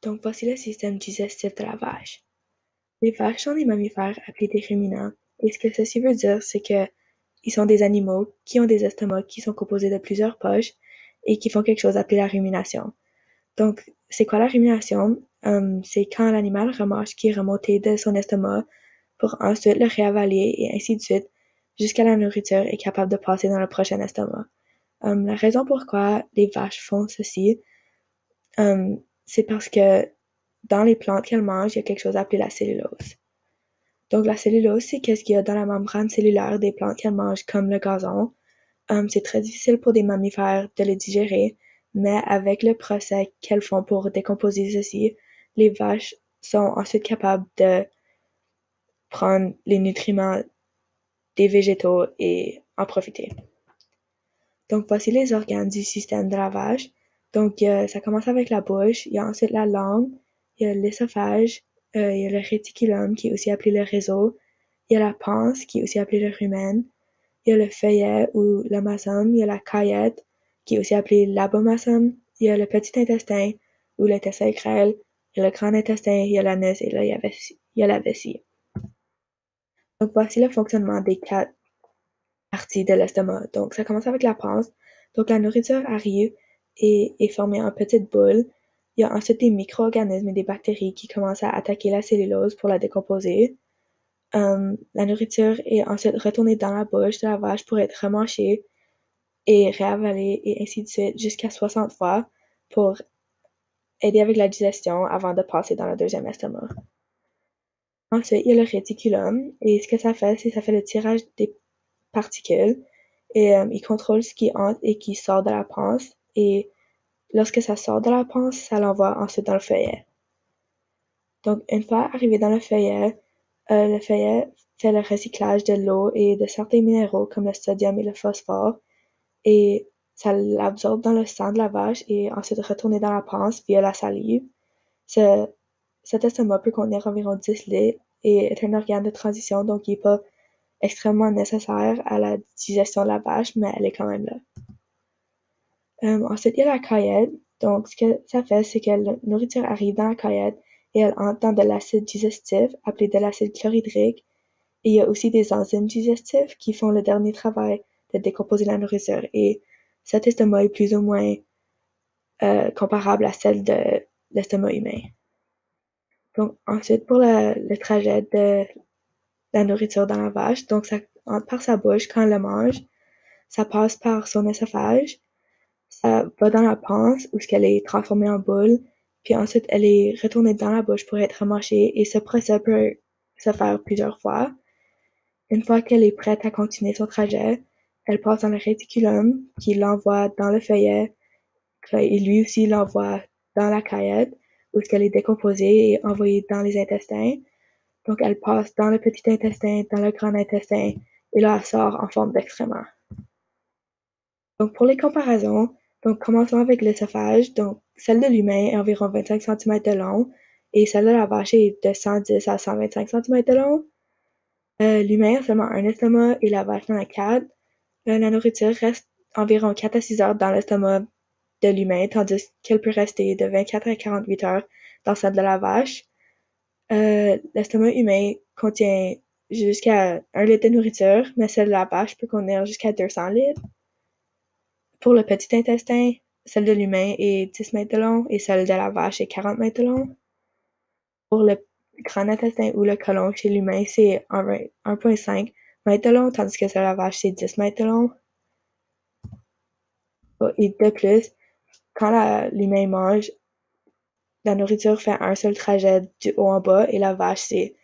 Donc voici le système digestif de la vache. Les vaches sont des mammifères appelés des ruminants, et ce que ceci veut dire, c'est que ils sont des animaux qui ont des estomacs qui sont composés de plusieurs poches et qui font quelque chose appelé la rumination. Donc, c'est quoi la rumination? C'est quand l'animal remarche qui est remonté de son estomac pour ensuite le réavaler et ainsi de suite jusqu'à la nourriture est capable de passer dans le prochain estomac. La raison pourquoi les vaches font ceci, c'est parce que dans les plantes qu'elles mangent, il y a quelque chose appelé la cellulose. Donc la cellulose, c'est qu'est-ce qu'il y a dans la membrane cellulaire des plantes qu'elles mangent, comme le gazon. C'est très difficile pour des mammifères de le digérer, mais avec le procès qu'elles font pour décomposer ceci, les vaches sont ensuite capables de prendre les nutriments des végétaux et en profiter. Donc voici les organes du système de la vache. Donc ça commence avec la bouche, il y a ensuite la langue, il y a l'œsophage, il y a le réticulum qui est aussi appelé le réseau, il y a la panse qui est aussi appelée le rumen, il y a le feuillet ou l'amasum, il y a la caillette qui est aussi appelée l'abomasum, il y a le petit intestin ou l'intestin grêle, il y a le grand intestin, il y a l'anus et là il y a la vessie. Donc voici le fonctionnement des 4 parties de l'estomac. Donc ça commence avec la panse. Donc la nourriture arrive et est formée en petites boules. Il y a ensuite des micro-organismes et des bactéries qui commencent à attaquer la cellulose pour la décomposer. La nourriture est ensuite retournée dans la bouche de la vache pour être remâchée et réavalée et ainsi de suite jusqu'à 60 fois pour aider avec la digestion avant de passer dans le deuxième estomac. Ensuite, il y a le réticulum et ce que ça fait, c'est que ça fait le tirage des particules et il contrôle ce qui entre et qui sort de la panse et lorsque ça sort de la panse, ça l'envoie ensuite dans le feuillet. Donc, une fois arrivé dans le feuillet fait le recyclage de l'eau et de certains minéraux comme le sodium et le phosphore et ça l'absorbe dans le sang de la vache et ensuite retourné dans la panse via la salive. Cet estomac peut contenir environ 10 litres et est un organe de transition, donc il n'est pas extrêmement nécessaire à la digestion de la vache, mais elle est quand même là. Ensuite, il y a la caillette. Donc, ce que ça fait, c'est que la nourriture arrive dans la caillette et elle entre dans de l'acide digestif, appelé de l'acide chlorhydrique. Et il y a aussi des enzymes digestifs qui font le dernier travail de décomposer la nourriture. Et cet estomac est plus ou moins comparable à celle de l'estomac humain. Donc, ensuite, pour le trajet de la nourriture dans la vache, donc ça entre par sa bouche quand elle le mange, ça passe par son œsophage, ça va dans la panse où elle est transformée en boule, puis ensuite elle est retournée dans la bouche pour être remâchée et ce procès peut se faire plusieurs fois. Une fois qu'elle est prête à continuer son trajet, elle passe dans le réticulum qui l'envoie dans le feuillet et lui aussi l'envoie dans la caillette où elle est décomposée et envoyée dans les intestins. Donc elle passe dans le petit intestin, dans le grand intestin et là elle sort en forme d'excréments. Donc pour les comparaisons, donc commençons avec l'œsophage. Donc celle de l'humain est environ 25 cm de long et celle de la vache est de 110 à 125 cm de long. L'humain a seulement un estomac et la vache en a 4. La nourriture reste environ 4 à 6 heures dans l'estomac de l'humain, tandis qu'elle peut rester de 24 à 48 heures dans celle de la vache. L'estomac humain contient jusqu'à 1 litre de nourriture, mais celle de la vache peut contenir jusqu'à 200 litres. Pour le petit intestin, celle de l'humain est 10 mètres de long et celle de la vache est 40 mètres de long. Pour le grand intestin ou le côlon chez l'humain, c'est 1,5 mètres de long, tandis que celle de la vache, c'est 10 mètres de long. Et de plus, quand l'humain mange, la nourriture fait un seul trajet du haut en bas et la vache, c'est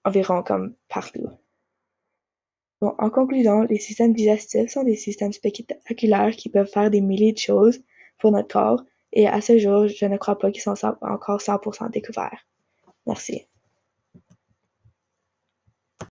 environ comme partout. Bon, en conclusion, les systèmes digestifs sont des systèmes spectaculaires qui peuvent faire des milliers de choses pour notre corps et à ce jour, je ne crois pas qu'ils sont encore 100% découverts. Merci.